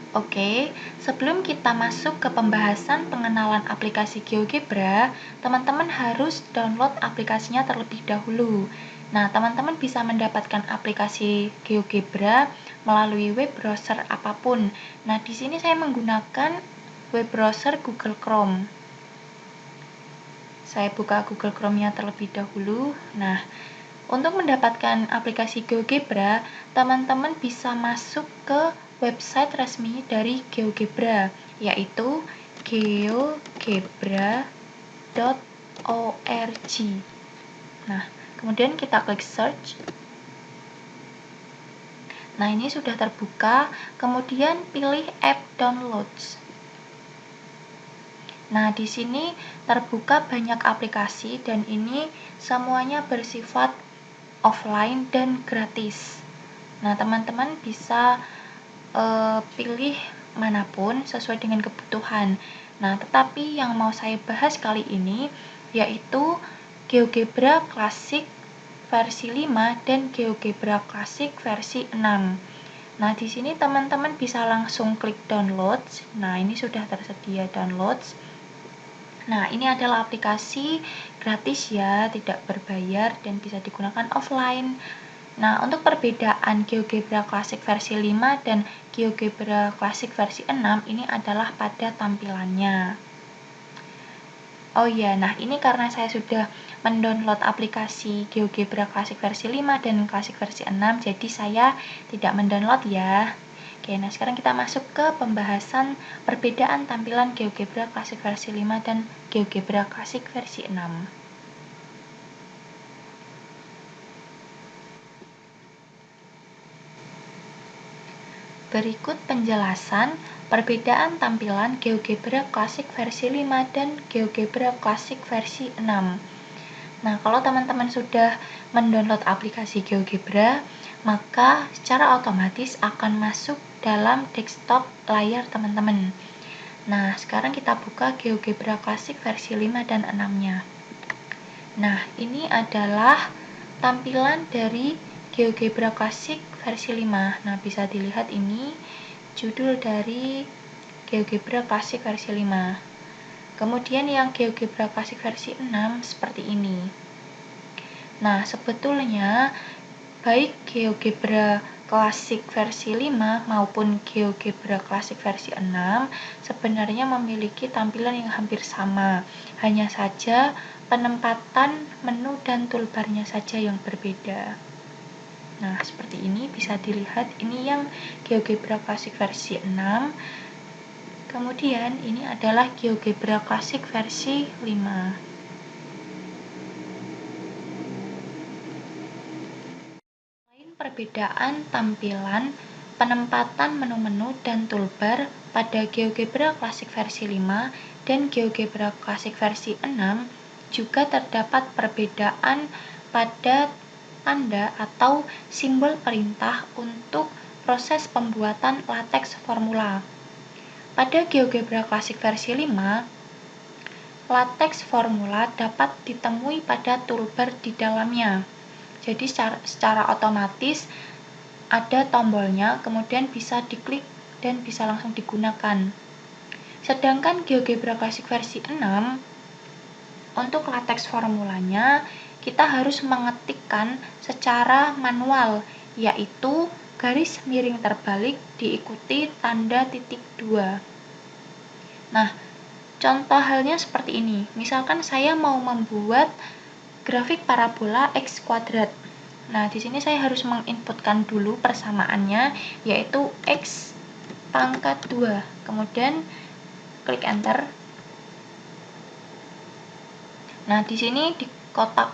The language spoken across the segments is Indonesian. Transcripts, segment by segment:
Oke, sebelum kita masuk ke pembahasan pengenalan aplikasi GeoGebra, teman-teman harus download aplikasinya terlebih dahulu. Nah, teman-teman bisa mendapatkan aplikasi GeoGebra melalui web browser apapun. Nah, di sini saya menggunakan web browser Google Chrome. Saya buka Google Chrome-nya terlebih dahulu. Nah, untuk mendapatkan aplikasi GeoGebra, teman-teman bisa masuk ke website resmi dari GeoGebra, yaitu geogebra.org. Nah, kemudian kita klik search. Nah, ini sudah terbuka, kemudian pilih app downloads. Nah, di sini terbuka banyak aplikasi dan ini semuanya bersifat offline dan gratis. Nah, teman-teman bisa pilih manapun sesuai dengan kebutuhan. Nah, tetapi yang mau saya bahas kali ini yaitu GeoGebra Classic versi 5 dan GeoGebra Classic versi 6. Nah, di sini teman-teman bisa langsung klik download. Nah, ini sudah tersedia downloads. Nah, ini adalah aplikasi gratis ya, tidak berbayar dan bisa digunakan offline. Nah, untuk perbedaan GeoGebra Classic versi 5 dan GeoGebra Classic versi 6 ini adalah pada tampilannya. Oh iya, nah ini karena saya sudah mendownload aplikasi GeoGebra Classic versi 5 dan Classic versi 6, jadi saya tidak mendownload ya. Oke, nah sekarang kita masuk ke pembahasan perbedaan tampilan GeoGebra Classic versi 5 dan GeoGebra Classic versi 6. Berikut penjelasan perbedaan tampilan GeoGebra Classic versi 5 dan GeoGebra Classic versi 6. Nah, kalau teman-teman sudah mendownload aplikasi GeoGebra, maka secara otomatis akan masuk dalam desktop layar teman-teman. Nah, sekarang kita buka GeoGebra Classic versi 5 dan 6-nya. Nah, ini adalah tampilan dari GeoGebra Classic versi 5. Nah, bisa dilihat ini judul dari GeoGebra Classic versi 5. Kemudian yang GeoGebra Classic versi 6 seperti ini. Nah, sebetulnya baik GeoGebra Classic versi 5 maupun GeoGebra Classic versi 6 sebenarnya memiliki tampilan yang hampir sama. Hanya saja penempatan menu dan toolbarnya saja yang berbeda. Nah, seperti ini bisa dilihat, ini yang GeoGebra Classic versi 6. Kemudian ini adalah GeoGebra Classic versi 5. Selain perbedaan tampilan, penempatan menu-menu dan toolbar pada GeoGebra Classic versi 5 dan GeoGebra Classic versi 6 juga terdapat perbedaan pada tanda atau simbol perintah untuk proses pembuatan latex formula. Pada GeoGebra Classic versi 5, latex formula dapat ditemui pada toolbar di dalamnya. Jadi secara otomatis ada tombolnya, kemudian bisa diklik dan bisa langsung digunakan. Sedangkan GeoGebra Classic versi 6, untuk latex formulanya kita harus mengetikkan secara manual, yaitu garis miring terbalik diikuti tanda titik 2. Nah, contoh halnya seperti ini. Misalkan saya mau membuat grafik parabola X kuadrat. Nah, di sini saya harus menginputkan dulu persamaannya, yaitu X pangkat 2. Kemudian klik enter. Nah, di sini di kotak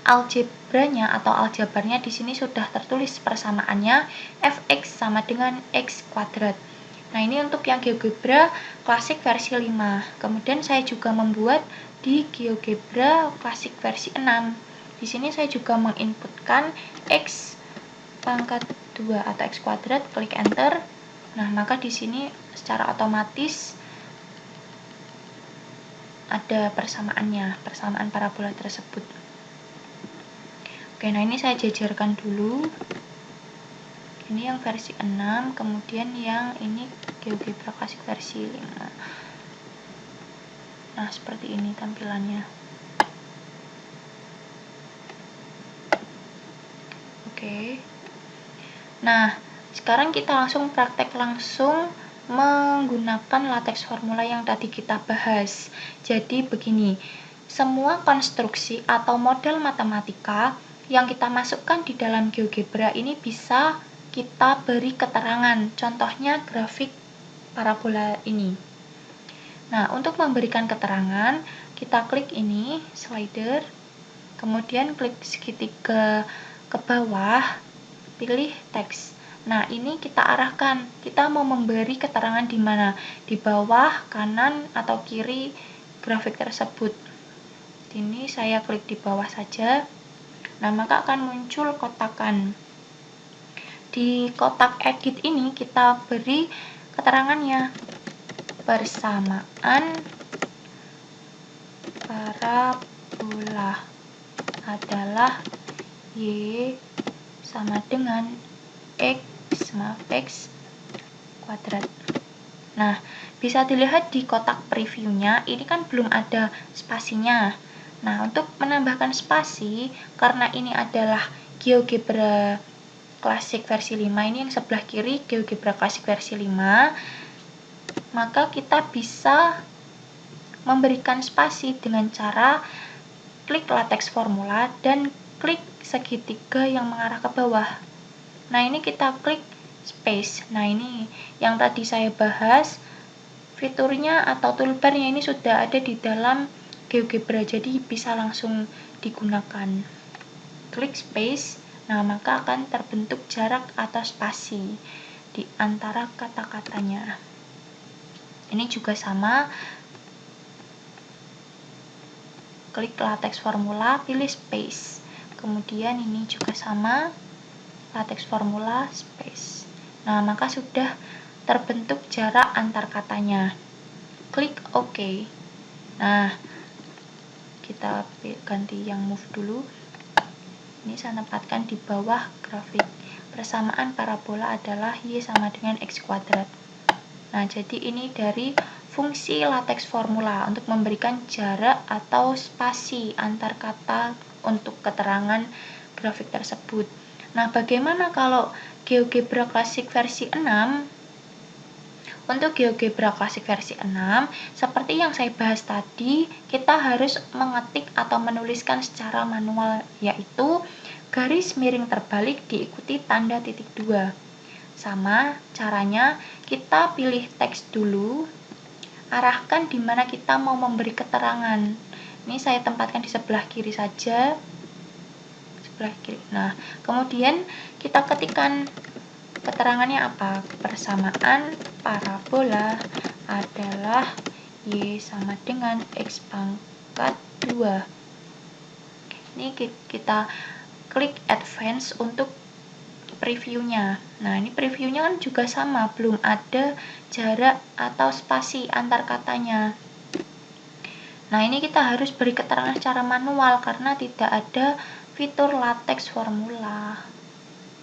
algebranya atau aljabarnya di sini sudah tertulis persamaannya fx sama dengan x kuadrat. Nah, ini untuk yang GeoGebra Classic versi 5. Kemudian saya juga membuat di GeoGebra Classic versi 6. Di sini saya juga menginputkan x pangkat 2 atau x kuadrat, klik enter. Nah, maka di sini secara otomatis ada persamaannya, persamaan parabola tersebut. Oke, nah ini saya jajarkan dulu. Ini yang versi 6, kemudian yang ini GeoGebra Classic versi 5. Nah, seperti ini tampilannya. Oke. Nah, sekarang kita langsung praktek langsung menggunakan latex formula yang tadi kita bahas. Jadi begini, semua konstruksi atau model matematika yang kita masukkan di dalam GeoGebra ini bisa kita beri keterangan. Contohnya grafik parabola ini. Nah, untuk memberikan keterangan, kita klik ini, slider, kemudian klik segitiga ke bawah, pilih teks. Nah, ini kita arahkan, kita mau memberi keterangan di mana, di bawah, kanan, atau kiri grafik tersebut. Ini saya klik di bawah saja. Nah, maka akan muncul kotakan. Di kotak edit ini kita beri keterangannya. Persamaan parabola adalah Y sama dengan X kuadrat. Nah, bisa dilihat di kotak previewnya, ini kan belum ada spasinya. Nah, untuk menambahkan spasi, karena ini adalah GeoGebra Classic versi 5, ini yang sebelah kiri GeoGebra Classic versi 5, maka kita bisa memberikan spasi dengan cara klik latex formula dan klik segitiga yang mengarah ke bawah. Nah, ini kita klik space. Nah, ini yang tadi saya bahas, fiturnya atau toolbarnya ini sudah ada di dalam GeoGebra, jadi bisa langsung digunakan. Klik space, nah maka akan terbentuk jarak atau spasi di antara kata-katanya. Ini juga sama, klik latex formula, pilih space. Kemudian ini juga sama, latex formula, space. Nah, maka sudah terbentuk jarak antar katanya. Klik OK. Nah, kita ganti yang move dulu. Ini saya tempatkan di bawah grafik. Persamaan parabola adalah Y sama dengan X kuadrat. Nah, jadi ini dari fungsi latex formula untuk memberikan jarak atau spasi antar kata untuk keterangan grafik tersebut. Nah, bagaimana kalau GeoGebra Classic versi 6? Untuk GeoGebra Classic versi 6, seperti yang saya bahas tadi, kita harus mengetik atau menuliskan secara manual, yaitu garis miring terbalik diikuti tanda titik 2. Sama caranya, kita pilih teks dulu, arahkan di mana kita mau memberi keterangan. Ini saya tempatkan di sebelah kiri saja. Sebelah kiri. Nah, kemudian kita ketikkan keterangannya apa? Persamaan parabola adalah Y sama dengan X pangkat 2. Ini kita klik advance untuk previewnya. Nah, ini previewnya kan juga sama, belum ada jarak atau spasi antar katanya. Nah, ini kita harus beri keterangan secara manual karena tidak ada fitur latex formula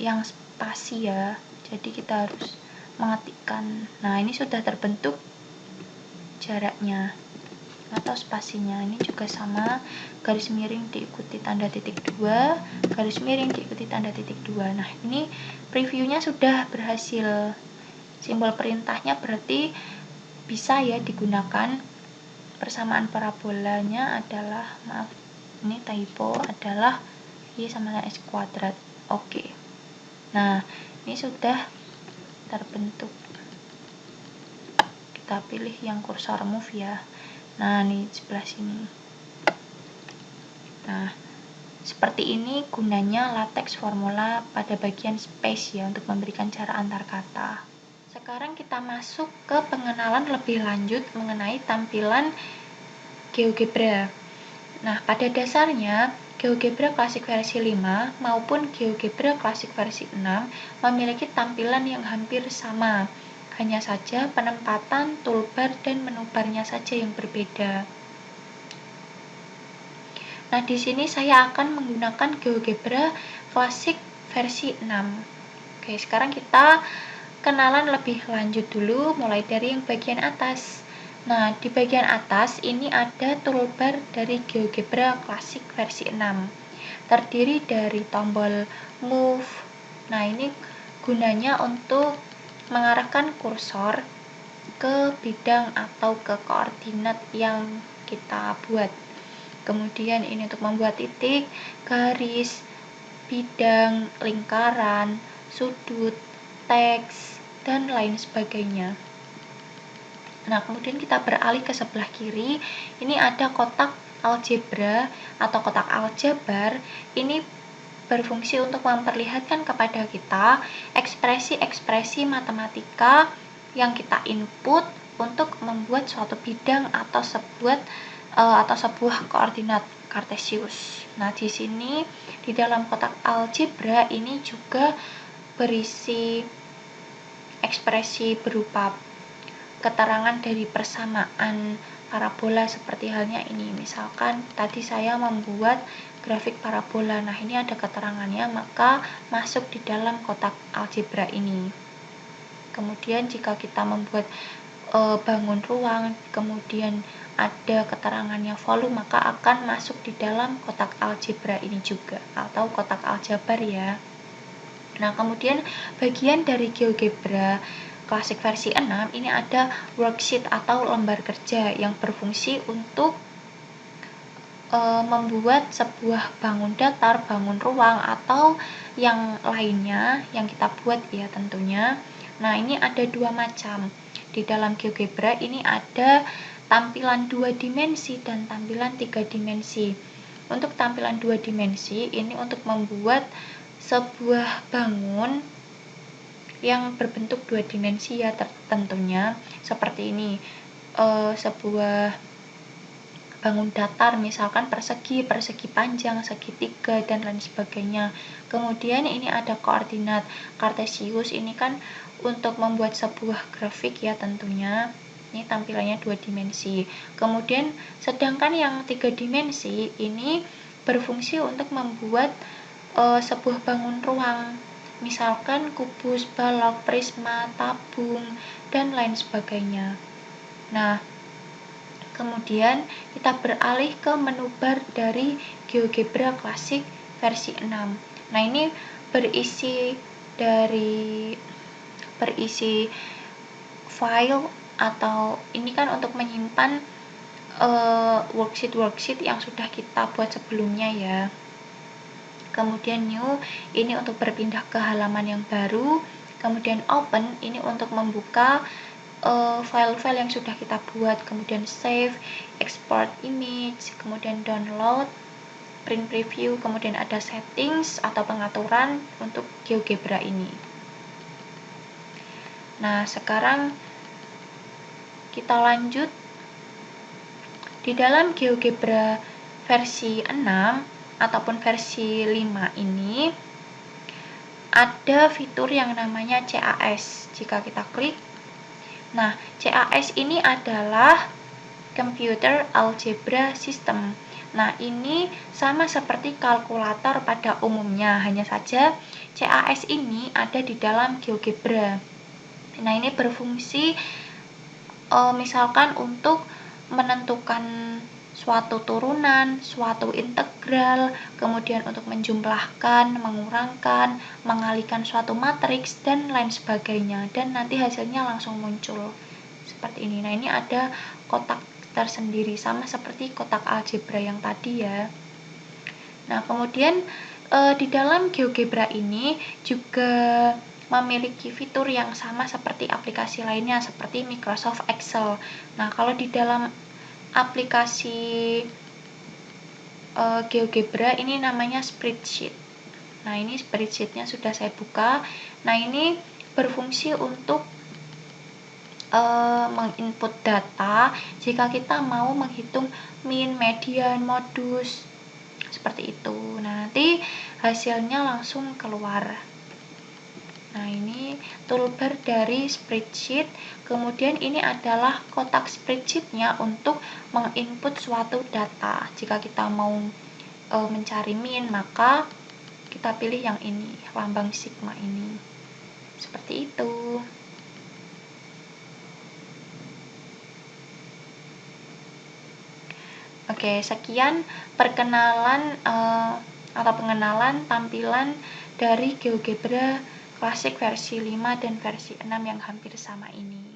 yang spasi ya. Jadi kita harus mengetikkan. Nah, ini sudah terbentuk jaraknya atau spasinya. Ini juga sama, garis miring diikuti tanda titik 2, garis miring diikuti tanda titik 2. Nah, ini previewnya sudah berhasil. Simbol perintahnya berarti bisa ya digunakan. Persamaan parabolanya adalah, maaf, ini typo, adalah Y sama dengan X kuadrat. Oke. Nah, ini sudah terbentuk. Kita pilih yang kursor move ya. Nah, ini sebelah sini. Nah, seperti ini gunanya latex formula pada bagian space ya, untuk memberikan jarak antar kata. Sekarang kita masuk ke pengenalan lebih lanjut mengenai tampilan GeoGebra. Nah, pada dasarnya GeoGebra Classic versi 5 maupun GeoGebra Classic versi 6 memiliki tampilan yang hampir sama. Hanya saja penempatan toolbar dan menu barnya saja yang berbeda. Nah, di sini saya akan menggunakan GeoGebra Classic versi 6. Oke, sekarang kita kenalan lebih lanjut dulu, mulai dari yang bagian atas. Nah, di bagian atas ini ada toolbar dari GeoGebra Classic versi 6. Terdiri dari tombol Move. Nah, ini gunanya untuk mengarahkan kursor ke bidang atau ke koordinat yang kita buat. Kemudian ini untuk membuat titik, garis, bidang, lingkaran, sudut, teks, dan lain sebagainya. Nah, kemudian kita beralih ke sebelah kiri. Ini ada kotak algebra atau kotak aljabar. Ini berfungsi untuk memperlihatkan kepada kita ekspresi-ekspresi matematika yang kita input untuk membuat suatu bidang atau sebuah koordinat kartesius. Nah, di sini di dalam kotak algebra ini juga berisi ekspresi berupa keterangan dari persamaan parabola seperti halnya ini. Misalkan tadi saya membuat grafik parabola. Nah, ini ada keterangannya, maka masuk di dalam kotak algebra ini. Kemudian jika kita membuat bangun ruang, kemudian ada keterangannya volume, maka akan masuk di dalam kotak algebra ini juga, atau kotak aljabar ya. Nah, kemudian bagian dari GeoGebra Classic versi 6 ini ada worksheet atau lembar kerja yang berfungsi untuk membuat sebuah bangun datar, bangun ruang, atau yang lainnya yang kita buat ya tentunya. Nah, ini ada dua macam. Di dalam GeoGebra ini ada tampilan 2 dimensi dan tampilan 3 dimensi. Untuk tampilan 2 dimensi ini untuk membuat sebuah bangun yang berbentuk 2 dimensi ya tentunya, seperti ini. Sebuah bangun datar misalkan persegi panjang, segitiga, dan lain sebagainya. Kemudian ini ada koordinat kartesius, ini kan untuk membuat sebuah grafik ya tentunya. Ini tampilannya 2 dimensi. Kemudian sedangkan yang 3 dimensi ini berfungsi untuk membuat sebuah bangun ruang, misalkan kubus, balok, prisma, tabung, dan lain sebagainya. Nah, kemudian kita beralih ke menu bar dari GeoGebra Classic versi 6. Nah, ini berisi file, atau ini kan untuk menyimpan worksheet yang sudah kita buat sebelumnya ya. Kemudian new, ini untuk berpindah ke halaman yang baru. Kemudian open, ini untuk membuka file-file yang sudah kita buat. Kemudian save, export image, kemudian download, print preview, kemudian ada settings atau pengaturan untuk GeoGebra ini. Nah, sekarang kita lanjut. Di dalam GeoGebra versi 6 ataupun versi 5 ini ada fitur yang namanya CAS. Jika kita klik, nah, CAS ini adalah Computer Algebra System. Nah, ini sama seperti kalkulator pada umumnya, hanya saja CAS ini ada di dalam GeoGebra. Nah, ini berfungsi misalkan untuk menentukan suatu turunan, suatu integral, kemudian untuk menjumlahkan, mengurangkan, mengalihkan suatu matriks, dan lain sebagainya, dan nanti hasilnya langsung muncul seperti ini. Nah, ini ada kotak tersendiri, sama seperti kotak algebra yang tadi ya. Nah, kemudian di dalam GeoGebra ini juga memiliki fitur yang sama seperti aplikasi lainnya, seperti Microsoft Excel. Nah, kalau di dalam aplikasi GeoGebra ini namanya spreadsheet. Nah, ini spreadsheetnya sudah saya buka. Nah, ini berfungsi untuk menginput data jika kita mau menghitung min, median, modus, seperti itu. Nah, nanti hasilnya langsung keluar. Nah, ini toolbar dari spreadsheet. Kemudian ini adalah kotak spreadsheetnya untuk menginput suatu data. Jika kita mau mencari min, maka kita pilih yang ini, lambang sigma ini. Seperti itu. Oke, sekian perkenalan atau pengenalan tampilan dari GeoGebra Classic versi 5 dan versi 6 yang hampir sama ini.